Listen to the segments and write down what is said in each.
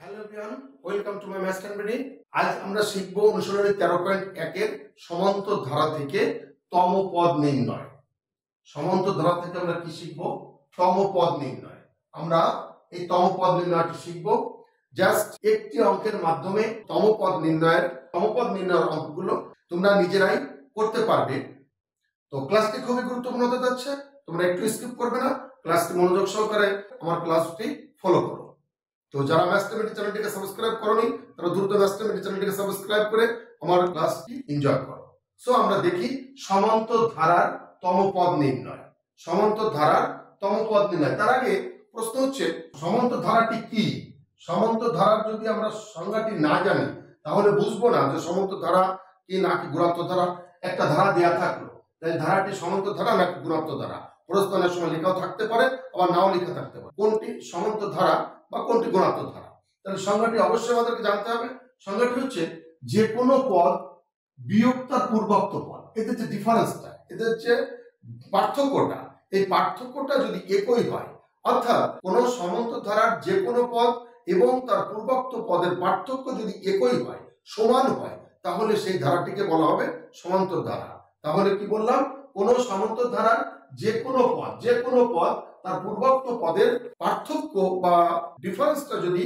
Hello everyone, welcome to my maths computer. আজ আমরা শিখব অনুশীলনী 13.1 এর সমান্তর ধারা থেকে তম পদ নির্ণয়। সমান্তর ধারা থেকে আমরা কি শিখব? তম পদ নির্ণয়। আমরা এই তম পদ নির্ণয়টি শিখব। জাস্ট একটি অঙ্কের মাধ্যমে তম পদ নির্ণয়ের অঙ্কগুলো তোমরা নিজেরাই করতে পারবে। তো ক্লাসটি খুবই গুরুত্বপূর্ণ হতে যাচ্ছে, তোমরা একটু স্কিপ করবে না, ক্লাসটি মনোযোগ সহকারে আমার ক্লাসটি ফলো করো। তো যারা ম্যাথমেটিক্স চ্যানেলটিকে সাবস্ক্রাইব করোনি তারা দ্রুত ম্যাথমেটিক্স চ্যানেলটিকে সাবস্ক্রাইব করে আমার ক্লাসটি এনজয় করো। সো আমরা দেখি সমান্তর ধারার তম পদ নির্ণয়। সমান্তর ধারার তম পদ নির্ণয়। তার আগে প্রশ্ন হচ্ছে সমান্তর ধারাটি কি? সমান্তর ধারার যদি আমরা সংজ্ঞাটি না জানি তাহলে বুঝবো না যে সমান্তর ধারা কি নাকি গুণাত্মক ধারা। একটা ধারা দেয়া থাকলো, তাই ধারাটি সমান্তর ধারা নাকি গুণাত্মক ধারা, প্রশ্নের সময় লেখাও থাকতে পারে আবার নাও লেখা থাকতে পারে। কোনটি সমান্তর ধারা বা কোনটি গুণাত্মক ধারা, তাহলে সংজ্ঞাটি অবশ্যই আমাদেরকে জানতে হবে। সংজ্ঞাটি হচ্ছে যে কোনো পদ বিয়োগ তার পূর্বোক্ত পদ, এদের যে ডিফারেন্সটা, এদের যে পার্থক্যটা, এই পার্থক্যটা যদি একই হয়, অর্থাৎ কোন সমান্তর ধারার যে কোনো পদ এবং তার পূর্বোক্ত পদের পার্থক্য যদি একই হয়, সমান হয়, তাহলে সেই ধারাটিকে বলা হবে সমান্তর ধারা। তাহলে কি বললাম? কোন সমান্তর ধারার যে কোনো পদ তার পূর্বোক্ত পদের পার্থক্য বা ডিফারেন্সটা যদি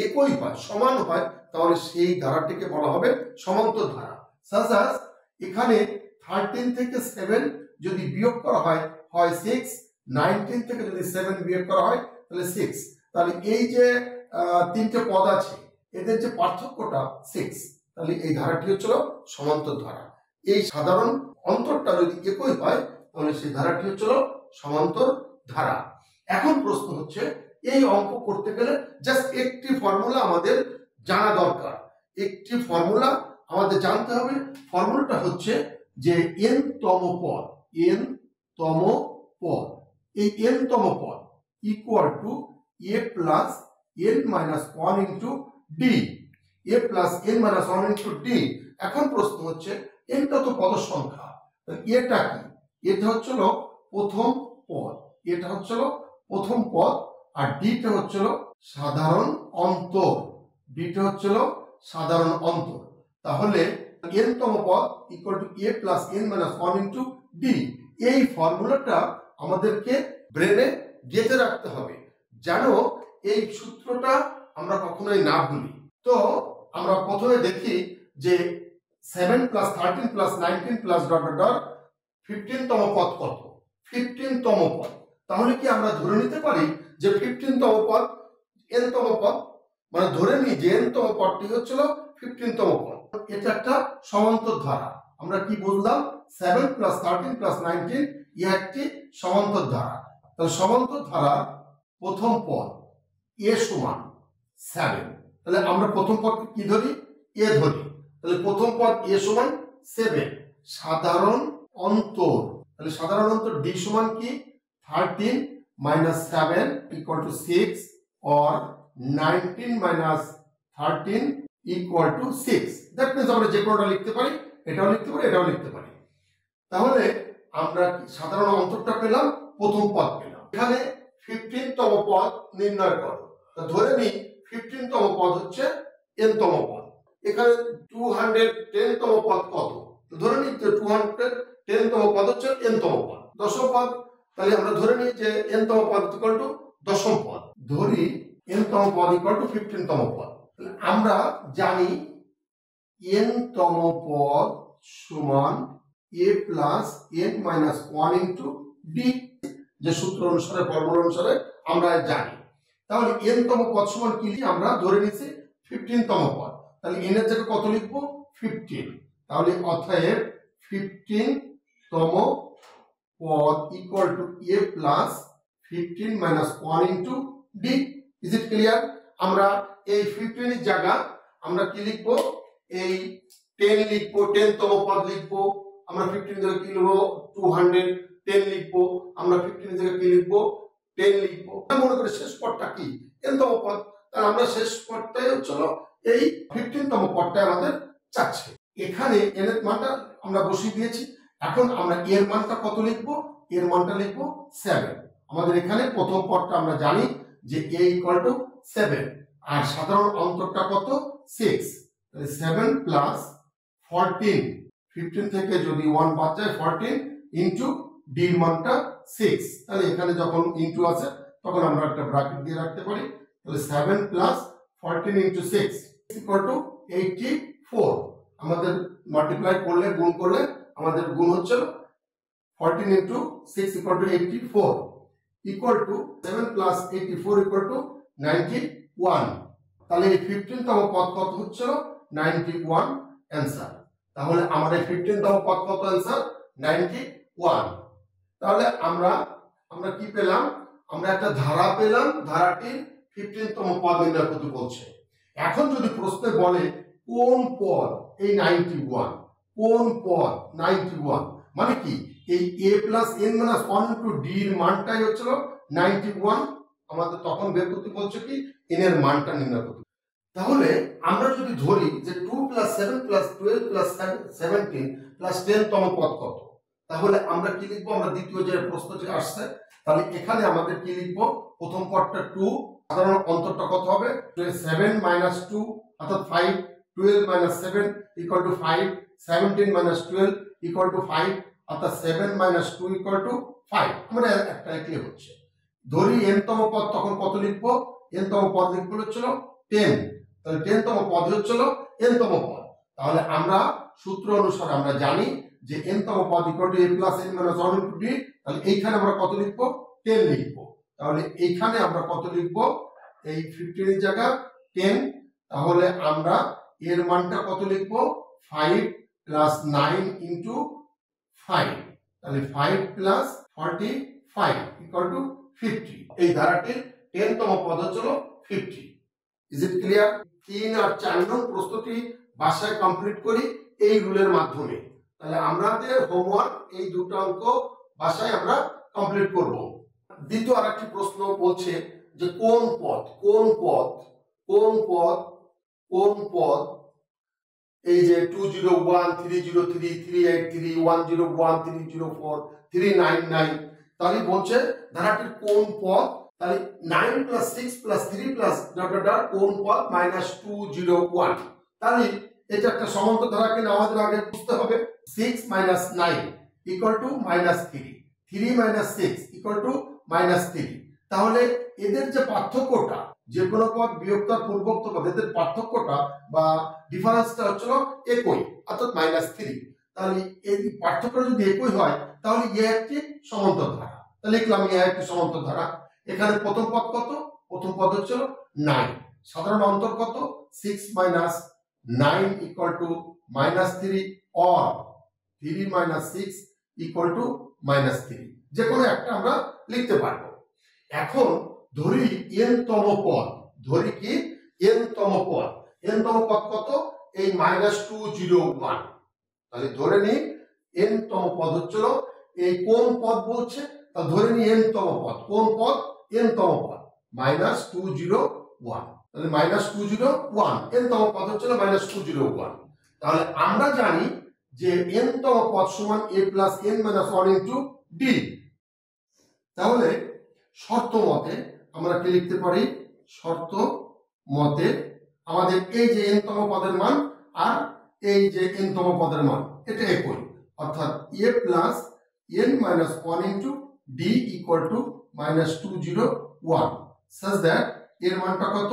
একই হয়, সমান হয়, তাহলে সেই ধারাটিকে বলা হবে সমান্তর ধারা। সাজাস এখানে 13 থেকে 7 যদি বিয়োগ করা হয় 6, 19 থেকে যদি 7 বিয়োগ করা হয় তাহলে 6। তাহলে এই যে তিনটে পদ আছে এদের যে পার্থক্যটা 6, তাহলে এই ধারাটি হচ্ছে সমান্তর ধারা। এই সাধারণ অন্তরটা যদি একই হয় তাহলে সেই ধারাটি হচ্ছে সমান্তর ধারা। এখন প্রশ্ন হচ্ছে এই অঙ্ক করতে গেলে জাস্ট একটি ফর্মুলা আমাদের জানা দরকার। একটি ফর্মুলা আমাদের জানতে হবে। ফর্মুলাটা হচ্ছে যে n তম পদ, এই n তম পদ equal to a plus n minus 1 into D, a plus n minus 1 into D. এখন প্রশ্ন হচ্ছে nটা তো পদ সংখ্যা, এটা কি? এটা হচ্ছিল প্রথম পদ, এটা হচ্ছিল প্রথম পদ, আর ডিটা হচ্ছিল সাধারণ অন্তর, ডিটা হচ্ছিল সাধারণ অন্তর। তাহলে n তম পদ equal to a plus n minus 1 into D. এই ফর্মুলাটা আমাদেরকে ব্রেনে গেঁথে রাখতে হবে, যেন এই সূত্রটা আমরা কখনোই না ভুলি। তো আমরা প্রথমে দেখি যে 7 plus 13 plus 19 plus dot dot dot 15 তম পদ কত? 15 তম পদ। তাহলে কি আমরা ধরে নিতে পারি যে 15 তম পদ n তম পদ, মানে ধরে নিই যে n তম পদটি হচ্ছিল 15 তম পদ। এটা একটা সমান্তর ধারা। আমরা কি বুঝলাম? 7 প্লাস 13 প্লাস 19 একটি সমান্তর ধারা। তাহলে সমান্তর ধারা প্রথম পদ a সমান 7, তাহলে আমরা প্রথম পদকে কি ধরি? a ধরি। তাহলে প্রথম পদ a সমান 7, সাধারণ অন্তর, তাহলে সাধারণ অন্তর d সমান কি? 13 minus 7 equal to 6 or 19 minus 13 equal to 6. That means আমরা যে কোনটা লিখতে পারি, এটাও লিখতে পারি, এটাও লিখতে পারি। তাহলে আমরা সাধারণ অন্তরটা পেলাম, প্রথম পদ পেলাম। এখানে 15 তম পদ নির্ণয় করো। ধরে নিই 15 তম পদ হচ্ছে n তম পদ। এখানে 210 তম পদ কত? ধরে নিই যে 210 তম পদ হচ্ছে n তম পদ, দশম পদ। তাহলে আমরা ধরে নিই যে n তম পদ ইকুয়াল টু দশম পদ। ধরি n তম পদ ইকুয়াল টু 15 তম পদ। তাহলে আমরা জানি n তম পদ সমান a plus n minus 1 into D, যে সূত্র অনুসারে, ফর্মুলা অনুসারে আমরা জানি। তাহলে n তম পদ সমান কি? আমরা ধরে নিছি 15 তম পদ। তাহলে n এর জায়গায় কত লিখবো? 15। তাহলে অতএব 15 তম পদ equal to a plus 15 minus 1 into D. Is it clear? আমরা এই 15 এর জায়গা আমরা কি লিখবো? এই 10 লিখবো, 10 তম পদ লিখবো। আমরা 15 এর জায়গায় কি লিখবো? 210 লিখবো। আমরা 15 এর জায়গায় কি লিখবো? 10 লিখবো। মনে করি শেষ পদটা কি? n তম পদ। তাহলে আমরা শেষ পদটাই চলো এই 15 তম পদটা আমাদের চাচ্ছে। এখানে n এর মানটা আমরা বসিয়ে দিয়েছি। এখন আমরা এর মানটা কত লিখবো? এর মানটা লিখবো 7। আমাদের এখানে প্রথম পদটা আমরা জানি যে a ইকুয়াল টু 7, আর সাধারণ অন্তরটা কত 6, তাহলে 7 প্লাস 14, 15 থেকে যদি 1 বাদ যায় 14 ইন্টু ডির মানটা 6, তাহলে এখানে যখন ইন্টু আছে তখন আমরা একটা ব্র্যাকেট দিয়ে রাখতে পারি। তাহলে 7 প্লাস 14 ইন্টু 6 ইকুয়াল টু 84। আমাদের মাল্টিপ্লাই করলে গুণ করলে আমাদের গুণ হচ্ছে 14 into 6 equal to 84 equal to 7 plus 84 equal to 91। তাহলে এই 15তম পদ কত হচ্ছিল 91 অ্যান্সার। তাহলে আমাদের 15তম পদ কত অ্যান্সার 91। তাহলে আমরা কি পেলাম, আমরা একটা ধারা পেলাম, ধারাটির 15তম পদ নির্ণয় করতে বলছে। এখন যদি প্রশ্নে বলে কোন পদ এই 91, কোন পদ 91 মানে কি এই a plus n minus 1 into d এর মানটাই হচ্ছিল 91, আমাদের তখন বের করতে বলছে কি n এর মানটা নির্ণয় করতে। তাহলে আমরা যদি ধরি যে 2 প্লাস 7 প্লাস 12 প্লাস 17 প্লাস 10 তম পদ কত, তাহলে আমরা কি লিখবো, আমরা দ্বিতীয় যে প্রশ্নটি আসছে তাহলে এখানে আমাদের কি লিখবো, প্রথম পদটা 2, সাধারণ অন্তরটা কত হবে 7 মাইনাস 2 অর্থাৎ 5, 12 minus 7 equal to 5, 17 minus 12 equal to 5 অর্থাৎ 7 মাইনাস 2 ইকুয়াল টু 5। আমরা একটা লিখলে হচ্ছে। ধরি n তম পদ তখন কত লিখবো, n তম পদ লিখবো হচ্ছিল 10, তাহলে 10 তম পদ হচ্ছিল n তম পদ। তাহলে আমরা সূত্র অনুসারে আমরা জানি যে n তম পদ equal to a plus n minus 1 into d। তাহলে এইখানে আমরা কত লিখবো 10 লিখবো। তাহলে এইখানে আমরা কত লিখবো, এই 15 এর জায়গা 10, তাহলে আমরা এর মানটা কত লিখবো 5 প্লাস 9 ইনটু 5, তাহলে 5 প্লাস 45 ইকুয়াল টু 50। এই ধারাটির 10 তম পদ হচ্ছিল 50। Is it clear? 3 আর 4 নং প্রশ্নটি বাসায় কমপ্লিট করি এই রুলের মাধ্যমে। তাহলে আমাদের হোমওয়ার্ক এই দুটো অঙ্ক বাসায় আমরা কমপ্লিট করব। দ্বিতীয় আরেকটি প্রশ্ন বলছে যে কোন পদ এই যে 201 303 383 101 304 399, তাহলে বলছে ধারাটির কোন পদ, তাহলে 9 প্লাস 6 প্লাস 3 প্লাস কোন পদ -201। তাহলে এটা একটা সমান্তর ধারা কিনা আমাদের আগে বুঝতে হবে। 6 minus 9 equal to -3, 3 minus 6 equal to -3। তাহলে এদের যে পার্থক্যটা, যে কোনো পদ বিয়োগতার পূর্বোক্ত পদ এদের পার্থক্যটা বা ডিফারেন্সটা হচ্ছিল একই অর্থাৎ -3। তাহলে এই পার্থক্যটা যদি একই হয় তাহলে এ একটি সমান্তর ধারা। তাহলে লিখলাম এ একটি সমান্তর ধারা। এখানে প্রথম পদ কত, প্রথম পদ হচ্ছিল 9, সাধারণ অন্তর কত 6 minus 9 equal to -3 or 3 minus 6 equal to -3, যে কোনো একটা আমরা লিখতে পারবো। এখন ধরি n তম পদ, ধরি কি n তম পদ, n তম পদ কত এই -201। তাহলে ধরে নি n তম পদ হচ্ছিল এই কোন পদ বলছে, তা ধরে নি n তম পদ, কোন পদ n তম পদ -201। তাহলে -201 n তম পদ হচ্ছিল -201। তাহলে আমরা জানি যে n তম পদ সমান a plus n minus 1 into d। তাহলে শর্ত মতে আমরা কি লিখতে পারি, শর্ত মতে আমাদের এই যে n তম পদের মান আর এই যে n তম পদের মান এটা একই, অর্থাৎ a plus n minus 1 into d equal to -201 such that এর মানটা কত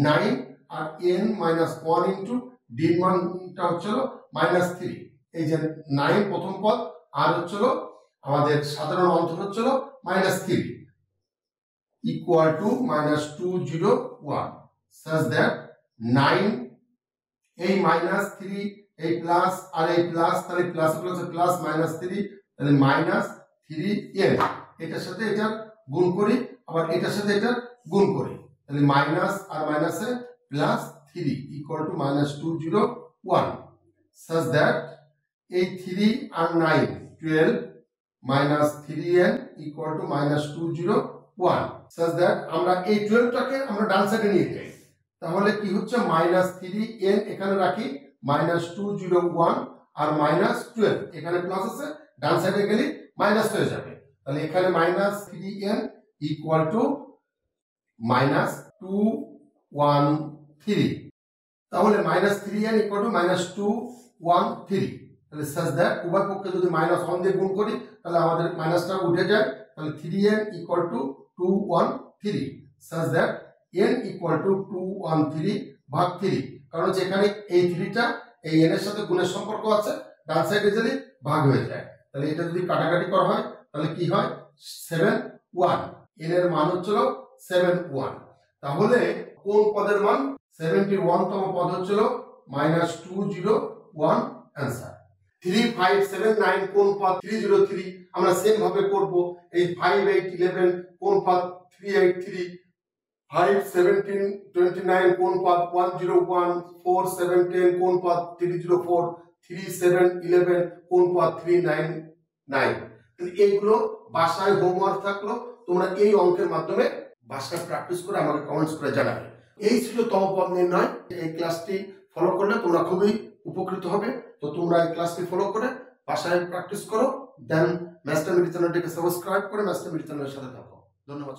9 আর n মাইনাস 1 ইনটু d এর মানটা হচ্ছিল -3। এই যে 9 প্রথম পদ আর হচ্ছিল আমাদের সাধারণ অন্তর হচ্ছিল -3 ইকুয়াল টু -201 such that 9 এই -3 এই প্লাস আর এই প্লাস, তাহলে প্লাস প্লাস প্লাস -3, তাহলে -3n এটার সাথে এটা গুণ করি, আবার এটার সাথে এটা গুণ করি, তাহলে মাইনাস আর মাইনাসে +3 ইকুয়াল টু -201 such that এই 3 আর 9 12 -3n equal to -201 such that আমরা এই 12টাকে আমরা ডান সাইডে নিয়ে যাই। তাহলে কি হচ্ছে -3n এখানে রাখি, -201 আর -12 এখানে প্লাস আছে, ডান সাইডে গেলে মাইনাস হয়ে যাবে। তাহলে এখানে -3n ইকুয়াল টু 13 তাহলে -3n = -213 তাহলে such that উভয় পক্ষে যদি -1 দিয়ে গুণ করি তাহলে আমাদের মাইনাসটা উঠে যায় তাহলে 3n = 213 such that n = 213 ভাগ 3 কারণ যেখানে এই 3টা এই n এর সাথে গুণের সম্পর্ক আছে ডান সাইডে যদি ভাগ হয়ে যায় তাহলে এটা যদি কাটাকাটি করা হয় তাহলে কি হয় 71 n এর মান হচ্ছিল 71 তাহলে কোন পদের মান 71 তম পদ হচ্ছিল -201 आंसर 3579 কোন পদ 303 আমরা সেম ভাবে করব এই 5811 কোন পদ 383 51729 কোন পদ 101 4710 কোন পদ 304 3711 কোন পদ 399 তাহলে এইগুলো বাসায় হোমওয়ার্ক থাকলো তোমরা এই অঙ্কের মাধ্যমে বাসায় প্র্যাকটিস করে আমাকে কমেন্টস করে জানাবে এই ছিল তম পদ নির্ণয় এই ক্লাসটি ফলো করলে তোমরা খুবই উপকৃত হবে তো তোমরা এই ক্লাসটি ফলো করে বাসায় প্র্যাকটিস করো দেন মাস্টার মিডি চ্যানেলটিকে সাবস্ক্রাইব করে মাস্টার মিডি চ্যানেলের সাথে থাকো ধন্যবাদ।